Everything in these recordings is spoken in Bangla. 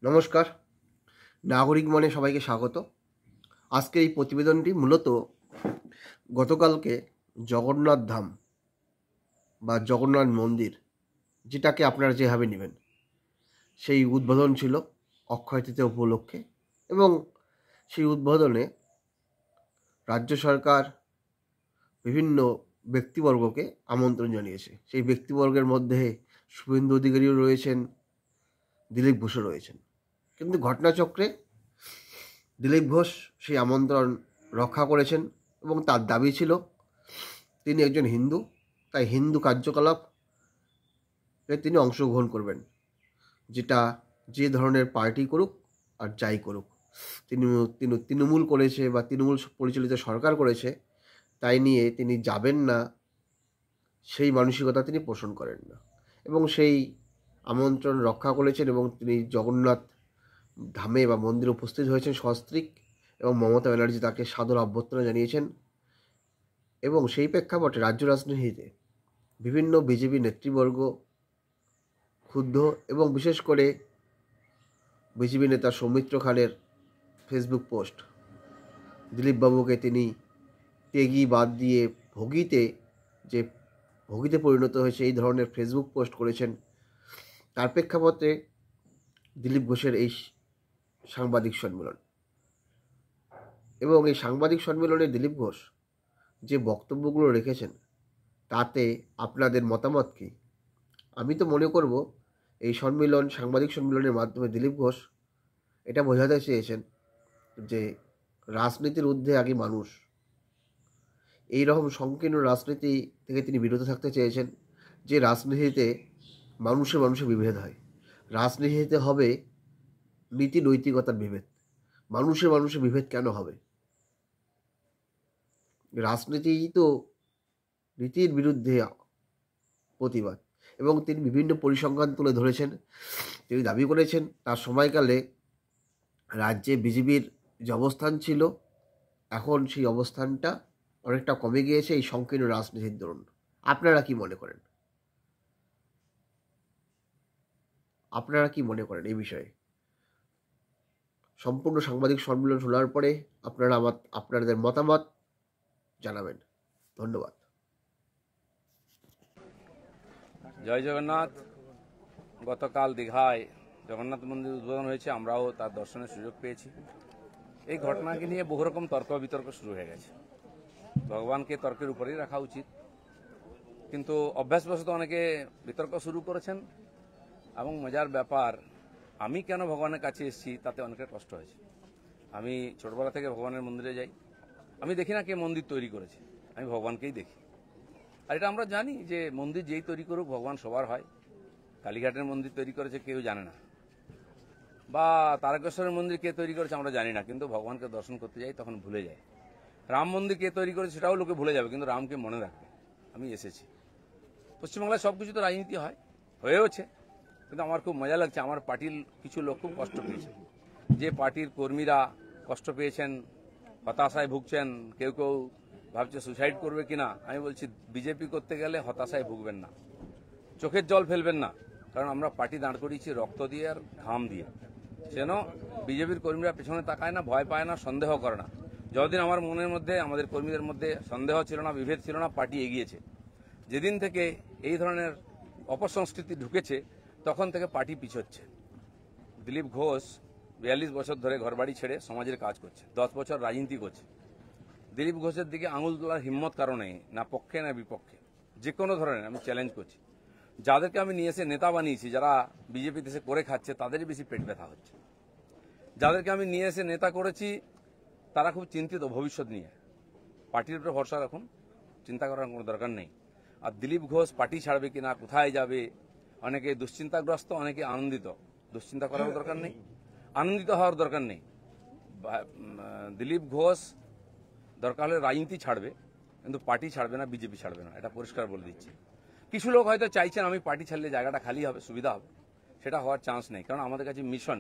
নমস্কার, নাগরিক মনে সবাইকে স্বাগত। আজকে এই প্রতিবেদনটি মূলত গতকালকে জগন্নাথ ধাম বা জগন্নাথ মন্দির, যেটাকে আপনারা যেভাবে নেবেন, সেই উদ্বোধন ছিল অক্ষয় তৃতীয়া উপলক্ষে। এবং সেই উদ্বোধনে রাজ্য সরকার বিভিন্ন ব্যক্তিবর্গকে আমন্ত্রণ জানিয়েছে। সেই ব্যক্তিবর্গের মধ্যে শুভেন্দু অধিকারীও রয়েছেন, দিলীপ ঘোষও রয়েছেন। কিন্তু ঘটনাচক্রে দিলীপ ঘোষ সেই আমন্ত্রণ রক্ষা করেছেন এবং তার দাবি ছিল তিনি একজন হিন্দু, তাই হিন্দু কার্যকলাপে তিনি অংশগ্রহণ করবেন, যেটা যে ধরনের পার্টি করুক আর যাই করুক। তিনি তৃণমূল করেছে বা তৃণমূল পরিচালিত সরকার করেছে, তাই নিয়ে তিনি যাবেন না, সেই মানসিকতা তিনি পোষণ করেন না এবং সেই আমন্ত্রণ রক্ষা করেছেন এবং তিনি জগন্নাথ ধামে বা মন্দিরে উপস্থিত হয়েছেন সস্ত্রীক, এবং মমতা ব্যানার্জি তাকে সাদর অভ্যর্থনা জানিয়েছেন। এবং সেই প্রেক্ষাপটে রাজ্য রাজনীতিতে বিভিন্ন বিজেপি নেতৃবর্গ ক্ষুব্ধ, এবং বিশেষ করে বিজেপি নেতা সৌমিত্র খানের ফেসবুক পোস্ট, দিলীপবাবুকে তিনি ত্যাগী বাদ দিয়ে ভোগীতে পরিণত হয়েছে, এই ধরনের ফেসবুক পোস্ট করেছেন। তার প্রেক্ষাপটে দিলীপ ঘোষের এই সাংবাদিক সম্মেলন, এবং এই সাংবাদিক সম্মেলনে দিলীপ ঘোষ যে বক্তব্যগুলো রেখেছেন, তাতে আপনাদের মতামত কী? আমি তো মনে করব এই সাংবাদিক সম্মেলনের মাধ্যমে দিলীপ ঘোষ এটা বোঝাতে চেয়েছেন যে রাজনীতির ঊর্ধ্বে আগে মানুষ। এই রকম সংকীর্ণ রাজনীতি থেকে তিনি বিরত থাকতে চেয়েছেন, যে রাজনীতিতে মানুষে বিভেদ হয়। রাজনীতিতে হবে নীতি নৈতিকতার বিভেদ, মানুষে বিভেদ কেন হবে? রাজনীতি তো নীতির বিরুদ্ধে প্রতিবাদ। এবং তিনি বিভিন্ন পরিসংখ্যান তুলে ধরেছেন। তিনি দাবি করেছেন তার সময়কালে রাজ্যে বিজেপির যে অবস্থান ছিল, এখন সেই অবস্থানটা অনেকটা কমে গিয়েছে এই সংকীর্ণ রাজনীতির দরুন। আপনারা কি মনে করেন? এই বিষয়ে সম্পূর্ণ সাংবাদিক সম্মেলন শোনার পরে আপনাদের মতামত জানাবেন। ধন্যবাদ। জয় জগন্নাথ। গতকাল দীঘায় জগন্নাথ মন্দির উদ্বোধন হয়েছে, আমরাও তার দর্শনের সুযোগ পেয়েছি। এই ঘটনাকে নিয়ে বহু রকম তর্ক বিতর্ক শুরু হয়ে গেছে। ভগবানকে তর্কের উপরেই রাখা উচিত, কিন্তু অভ্যাসবশত অনেকে বিতর্ক শুরু করেছেন। এবং মজার ব্যাপার, আমি কেন ভগবানের কাছে এসেছি তাতে অনেকের কষ্ট হয়েছে। আমি ছোটবেলা থেকে ভগবানের মন্দিরে যাই, আমি দেখি না কে মন্দির তৈরি করেছে, আমি ভগবানকেই দেখি। আর এটা আমরা জানি যে মন্দির যেই তৈরি করুক ভগবান সবার হয়। কালীঘাটের মন্দির তৈরি করেছে কেউ জানে না, বা তারকেশ্বরের মন্দির কে তৈরি করেছে আমরা জানি না, কিন্তু ভগবানকে দর্শন করতে যাই তখন ভুলে যায়। রাম মন্দির কে তৈরি করেছে সেটাও লোকে ভুলে যাবে, কিন্তু রামকে মনে রাখবে। আমি এসেছি। পশ্চিমবাংলায় সব কিছু তো রাজনীতি হয়েওছে, কিন্তু আমার খুব মজা লাগছে, আমার পার্টির কিছু লোক খুব কষ্ট পেয়েছেন। যে পার্টির কর্মীরা কষ্ট পেয়েছেন, হতাশায় ভুগছেন, কেউ কেউ ভাবছে সুসাইড করবে কিনা। আমি বলছি বিজেপি করতে গেলে হতাশায় ভুগবেন না, চোখের জল ফেলবেন না, কারণ আমরা পার্টি দাঁড় করিয়েছি রক্ত দিয়ে আর ঘাম দিয়ে। যেন বিজেপির কর্মীরা পেছনে তাকায় না, ভয় পায় না, সন্দেহ করে না। যতদিন আমার মনের মধ্যে, আমাদের কর্মীদের মধ্যে সন্দেহ ছিল না, বিভেদ ছিল না, পার্টি এগিয়েছে। যেদিন থেকে এই ধরনের অপসংস্কৃতি ঢুকেছে তখন থেকে পার্টি পিছোচ্ছে। দিলীপ ঘোষ 42 বছর ধরে ঘরবাড়ি ছেড়ে সমাজের কাজ করছে, 10 বছর রাজনীতি করছে। দিলীপ ঘোষের দিকে আঙুল তোলার হিম্মত কারণে, না পক্ষে না বিপক্ষে, যে কোনো ধরনের আমি চ্যালেঞ্জ করছি। যাদেরকে আমি নিয়ে এসে নেতা বানিয়েছি, যারা বিজেপি দেশে করে খাচ্ছে, তাদেরই বেশি পেট ব্যথা হচ্ছে। যাদেরকে আমি নিয়ে এসে নেতা করেছি তারা খুব চিন্তিত ভবিষ্যৎ নিয়ে। পার্টির উপরে ভরসা রাখুন, চিন্তা করার কোনো দরকার নেই। আর দিলীপ ঘোষ পার্টি ছাড়বে কিনা, কোথায় যাবে, অনেকে দুশ্চিন্তাগ্রস্ত, অনেকে আনন্দিত। দুশ্চিন্তা করার দরকার নেই, আনন্দিত হওয়ার দরকার নেই। দিলীপ ঘোষ দরকার হলে রাজনীতি ছাড়বে, কিন্তু পার্টি ছাড়বে না, বিজেপি ছাড়বে না, এটা পরিষ্কার বলে দিচ্ছি। কিছু লোক হয়তো চাইছেন আমি পার্টি ছাড়লে জায়গাটা খালি হবে, সুবিধা হবে। সেটা হওয়ার চান্স নেই, কারণ আমাদের কাছে মিশন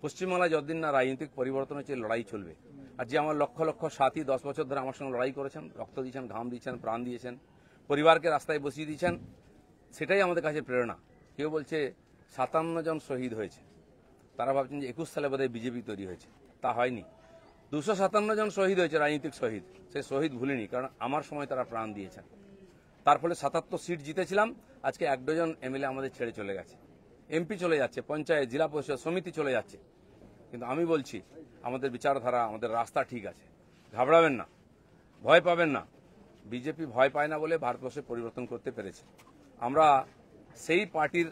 পশ্চিমবাংলায় যতদিন না রাজনৈতিক পরিবর্তন হচ্ছে, লড়াই চলবে। আর যে আমার লক্ষ লক্ষ সাথী 10 বছর ধরে আমার সঙ্গে লড়াই করেছেন, রক্ত দিয়েছেন, ঘাম দিয়েছেন, প্রাণ দিয়েছেন, পরিবারকে রাস্তায় বসিয়ে দিয়েছেন, সেটাই আমাদের কাছে প্রেরণা। কেউ বলছে 57 জন শহীদ হয়েছে, তারা ভাবছেন যে 21 সালে বোধহয় বিজেপি তৈরি হয়েছে। তা হয়নি। 257 জন শহীদ হয়েছে, রাজনৈতিক শহীদ। সেই শহীদ ভুলিনি, কারণ আমার সময় তারা প্রাণ দিয়েছেন। তার ফলে 77 সিট জিতেছিলাম। আজকে 1 ডজন এমএলএ আমাদের ছেড়ে চলে গেছে, এমপি চলে যাচ্ছে, পঞ্চায়েত, জেলা পরিষদ, সমিতি চলে যাচ্ছে। কিন্তু আমি বলছি, আমাদের বিচারধারা, আমাদের রাস্তা ঠিক আছে। ঘাবড়াবেন না, ভয় পাবেন না। বিজেপি ভয় পায় না বলে ভারতবর্ষে পরিবর্তন করতে পেরেছে। আমরা সেই পার্টির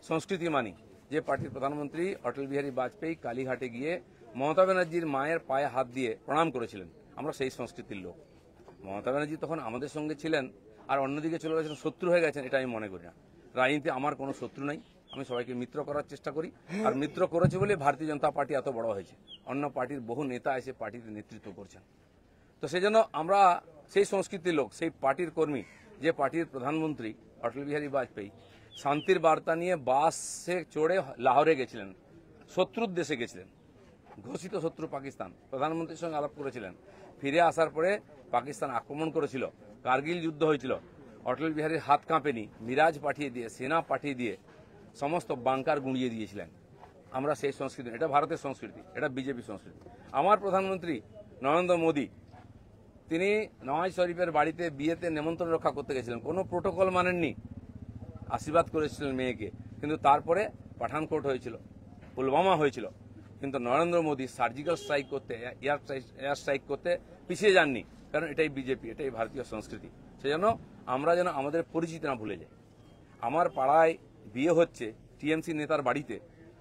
সংস্কৃতি মানি যে পার্টির প্রধানমন্ত্রী অটল বিহারী বাজপেয়ী কালীঘাটে গিয়ে মমতা ব্যানার্জির মায়ের পায়ে হাত দিয়ে প্রণাম করেছিলেন। আমরা সেই সংস্কৃতির লোক। মমতা ব্যানার্জি তখন আমাদের সঙ্গে ছিলেন, আর অন্যদিকে চলে গেছেন, শত্রু হয়ে গেছেন, এটা আমি মনে করি না। রাজনীতি আমার কোনো শত্রু নাই। আমি সবাইকে মিত্র করার চেষ্টা করি, আর মিত্র করেছে বলে ভারতীয় জনতা পার্টি এত বড় হয়েছে। অন্য পার্টির বহু নেতা এসে পার্টির নেতৃত্ব করছেন। তো সেই জন্য আমরা সেই সংস্কৃতির লোক, সেই পার্টির কর্মী যে পার্টির প্রধানমন্ত্রী অটল বিহারী বাজপেয়ী শান্তির বার্তা নিয়ে বাসে চড়ে লাহোরে গেছিলেন, শত্রুর দেশে গেছিলেন, ঘোষিত শত্রু পাকিস্তান। প্রধানমন্ত্রীর সঙ্গে আলাপ করেছিলেন। ফিরে আসার পরে পাকিস্তান আক্রমণ করেছিল, কার্গিল যুদ্ধ হয়েছিল। অটল বিহারীর হাত কাঁপেনি, মিরাজ পাঠিয়ে দিয়ে, সেনা পাঠিয়ে দিয়ে সমস্ত বাংকার গুঁড়িয়ে দিয়েছিলেন। আমরা সেই সংস্কৃতি, এটা ভারতের সংস্কৃতি, এটা বিজেপি সংস্কৃতি। আমার প্রধানমন্ত্রী নরেন্দ্র মোদী, তিনি নওয়াজ শরীফের বাড়িতে বিয়েতে নেমন্ত্রণ রক্ষা করতে গেছিলেন, কোনো প্রোটোকল মানেননি, আশীর্বাদ করেছিলেন মেয়েকে। কিন্তু তারপরে পাঠানকোট হয়েছিল, পুলওয়ামা হয়েছিল, কিন্তু নরেন্দ্র মোদী সার্জিক্যাল স্ট্রাইক করতে, এয়ার স্ট্রাইক করতে পিছিয়ে যাননি, কারণ এটাই বিজেপি, এটাই ভারতীয় সংস্কৃতি। সেজন্য আমরা যেন আমাদের পরিচিতি না ভুলে যাই। আমার পাড়ায় বিয়ে হচ্ছে টিএমসি নেতার বাড়িতে,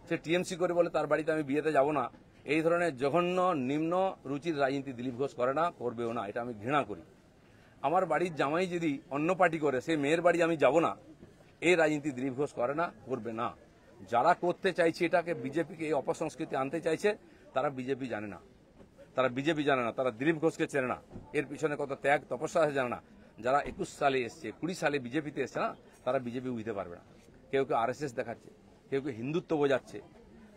সে টিএমসি করে বলে তার বাড়িতে আমি বিয়েতে যাব না। এই ধরনের জঘন্য নিম্ন রুচির রাজনীতি দিলীপ ঘোষ করে না, করবেও না, এটা আমি ঘৃণা করি। আমার বাড়ির জামাই যদি অন্য পার্টি করে, সেই মেয়ের বাড়ি আমি যাব না, এই রাজনীতি দিলীপ ঘোষ করে না, করবে না। যারা করতে চাইছে এটাকে, বিজেপিকে এই অপসংস্কৃতি আনতে চাইছে, তারা বিজেপি জানে না, তারা বিজেপি জানে না, তারা দিলীপ ঘোষকে চেনে না, এর পিছনে কত ত্যাগ তপস্যা আছে জানে না। যারা 21 সালে এসছে, 20 সালে বিজেপিতে এসছে না, তারা বিজেপি বুঝতে পারবে না। কেউ কেউ আরএসএস দেখাচ্ছে, কেউ কেউ হিন্দুত্ব বোঝাচ্ছে।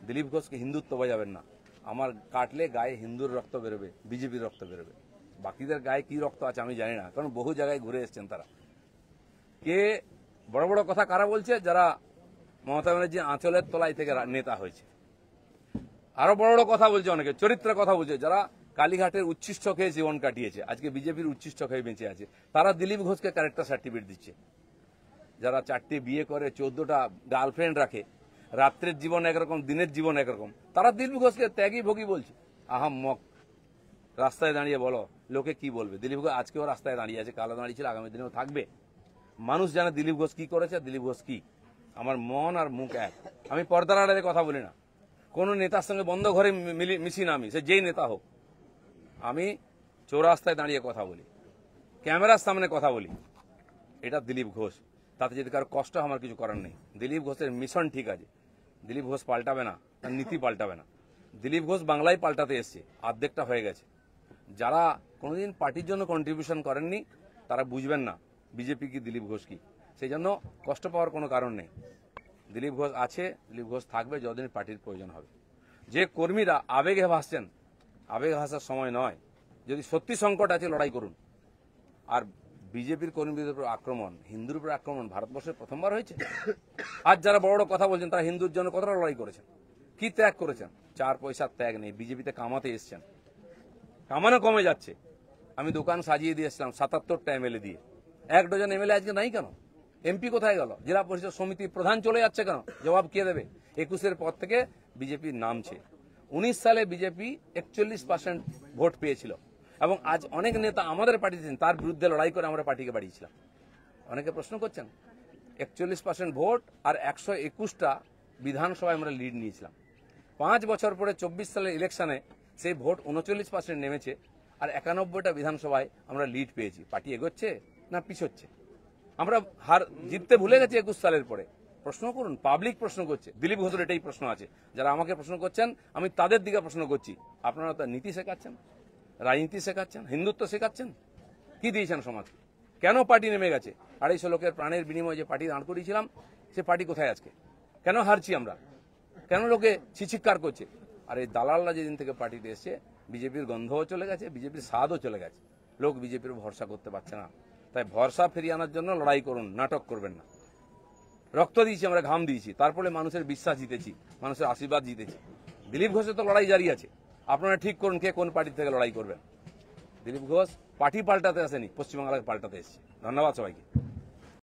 দিলীপ ঘোষকে হিন্দুত্ব বোঝাবেন না। আমার কাটলে গায়ে হিন্দুর রক্ত বেরোবে, বিজেপির রক্ত বেরোবে। বাকিদের গায়ে কি রক্ত আছে আমি জানি না, কারণ বহু জায়গায় ঘুরে এসছেন তারা। কে বড় বড় কথা কারা বলছে? যারা মমতা ব্যানার্জি আঁচলের তলায় থেকে নেতা হয়েছে। আরো বড় বড় কথা বলছে, অনেকে চরিত্রের কথা বলছে, যারা কালীঘাটের উচ্ছিষ্ট খেয়ে জীবন কাটিয়েছে, আজকে বিজেপির উচ্ছিষ্ট খেয়ে বেঁচে আছে, তারা দিলীপ ঘোষকে ক্যারেক্টার সার্টিফিকেট দিচ্ছে। যারা 4টে বিয়ে করে, 14টা গার্লফ্রেন্ড রাখে, রাত্রের জীবন একরকম, দিনের জীবন একরকম, তারা দিলীপ ঘোষকে ত্যাগী ভোগী বলছে। আহাম্মক। রাস্তায় দাঁড়িয়ে বলো, লোকে কি বলবে? দিলীপ ঘোষ আজকেও রাস্তায় দাঁড়িয়ে আছে, কালো দাঁড়িয়ে ছিল, আগামী দিনেও থাকবে। মানুষ জানে দিলীপ ঘোষ কি করেছে, দিলীপ ঘোষ কি। আমার মন আর মুখ এক। আমি পর্দার আড়ালে কথা বলি না, কোনো নেতার সঙ্গে বন্ধ ঘরে মিশি না, আমি সে যেই নেতা হোক। আমি চৌরাস্তায় দাঁড়িয়ে কথা বলি, ক্যামেরার সামনে কথা বলি। এটা দিলীপ ঘোষ। তাতে যদি কারো কষ্ট, আমার কিছু করার নেই। দিলীপ ঘোষের মিশন ঠিক আছে, দিলীপ ঘোষ পাল্টাবে না, তার নীতি পাল্টাবে না। দিলীপ ঘোষ বাংলায় পাল্টাতে এসছে, অর্ধেকটা হয়ে গেছে। যারা কোনোদিন পার্টির জন্য কন্ট্রিবিউশন করেননি, তারা বুঝবেন না বিজেপি কি, দিলীপ ঘোষ কি। সেই জন্য কষ্ট পাওয়ার কোনো কারণ নেই। দিলীপ ঘোষ আছে, দিলীপ ঘোষ থাকবে যতদিন পার্টির প্রয়োজন হবে। যে কর্মীরা আবেগে ভাসছেন, আবেগে ভাসার সময় নয়। যদি সত্যি সংকট আছে, লড়াই করুন। আর বিজেপির কর্মীদের উপর আক্রমণ, হিন্দুর উপর আক্রমণ ভারতবর্ষের প্রথমবার হয়েছে। আজ যারা বড় বড় কথা বলছেন, তারা হিন্দুর জন্য কতটা লড়াই করেছেন, কি ত্যাগ করেছেন? 4 পয়সার ত্যাগ নেই। বিজেপিতে কামাতে এসছেন, কামানো কমে যাচ্ছে। আমি দোকান সাজিয়ে দিয়েছিলাম 77টা এমএলএ দিয়ে, 1 ডজন এমএলএ আজকে নাই কেন? এমপি কোথায় গেল? জেলা পরিষদ সমিতির প্রধান চলে যাচ্ছে কেন? জবাব কে দেবে? 21-এর পর থেকে বিজেপির নামছে। 19 সালে বিজেপি 41% ভোট পেয়েছিল, এবং আজ অনেক নেতা আমাদের পার্টিতে তার বিরুদ্ধে লড়াই করে আমরা পার্টিকে বাড়িয়েছিলাম। অনেকে প্রশ্ন করছেন, 41% ভোট আর 121টা বিধানসভায় আমরা লিড নিয়েছিলাম। 5 বছর পরে 24 সালের ইলেকশনে সেই ভোট 39% নেমেছে, আর 91টা বিধানসভায় আমরা লিড পেয়েছি। পার্টি এগোচ্ছে না পিছোচ্ছে? আমরা হার জিততে ভুলে গেছি 21 সালের পরে। প্রশ্ন করুন, পাবলিক প্রশ্ন করছে। দিলীপ ঘোষের এটাই প্রশ্ন আছে। যারা আমাকে প্রশ্ন করছেন, আমি তাদের দিকে প্রশ্ন করছি। আপনারা তো নীতি শেখাচ্ছেন, রাজনীতি শেখাচ্ছেন, হিন্দুত্ব শেখাচ্ছেন, কি দিয়েছেন সমাজকে? কেন পার্টি নেমে গেছে? 250 লোকের প্রাণের বিনিময়ে যে পার্টি দাঁড় করিয়েছিলাম, সে পার্টি কোথায় আজকে? কেন হারছি আমরা? কেন লোকে ছিচিৎকার করছে? আর এই দালালরা যেদিন থেকে পার্টিতে এসছে, বিজেপির গন্ধও চলে গেছে, বিজেপির স্বাদও চলে গেছে। লোক বিজেপির ভরসা করতে পারছে না। তাই ভরসা ফিরিয়ে আনার জন্য লড়াই করুন, নাটক করবেন না। রক্ত দিয়েছি, আমরা ঘাম দিয়েছি, তারপরে মানুষের বিশ্বাস জিতেছি, মানুষের আশীর্বাদ জিতেছি। দিলীপ ঘোষের তো লড়াই জারি আছে। আপনারা ঠিক করুন কে কোন পার্টি থেকে লড়াই করবেন। দিলীপ ঘোষ পার্টি পাল্টাতে আসেনি, পশ্চিমবাংলাকে পাল্টাতে এসেছে। ধন্যবাদ সবাইকে।